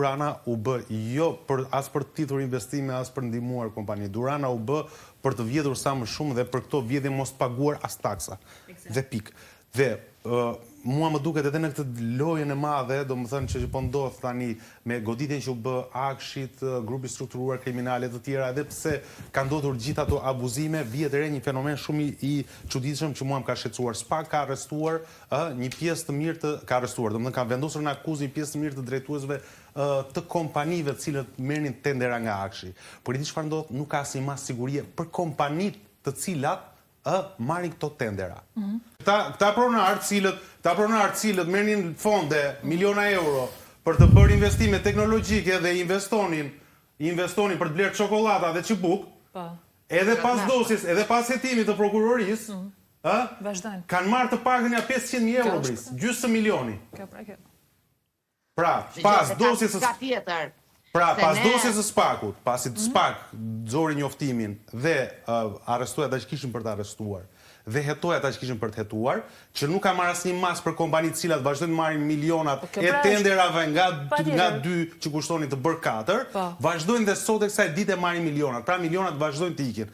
Durana u bë jo as për titull investime, as për ndihmuar kompani. Durana u bë për të vjedhur sa më shumë dhe për këto vjedhje mos paguar as taksa. Dhe pik. Dhe mua më duket edhe në këtë lojën e madhe, do më thënë që po ndodh tani me goditjen që u bë Akshit, grupi strukturuar kriminale të tjera, edhe pse ka ndodhur gjithë ato abuzime, vjet re një fenomen shumë i çuditshëm që mua më ka shqetësuar. SPAK ka arrestuar një pjesë të mirë të ka arrestuar, domethënë ka vendosur në akuzë një pjesë të mirë të drejtuesve të kompanive të cilët merrnin tendera nga Akshi. Por i di çfarë ndodh, nuk ka asnjë mas sigurie për kompanitë të cilat marrin këto tendera. Këta pronarë cilët merrnin fonde, miliona euro për të bërë investime teknologjike dhe investonin për të blerë çokolata dhe çibuk, edhe pas dosjes, edhe pas hetimit të prokurorisë, kanë marrë të paktën ja 500.000 euro bris, gjysmë milioni. Pra, pas dosjes së Pra, pas dosjes së SPAK-ut, pasi SPAK zori njoftimin dhe arrestoi ata që kishin për të arrestuar, dhe hetoi ata që kishin për të hetuar, që nuk ka marrë asnjë mas për kompanitë të cilat vazhdojnë të marrin milionat e tenderave nga 2 që kushtonin të bërë 4, vazhdojnë dhe sot e kësaj dite marrin milionat. Pra milionat vazhdojnë të ikin.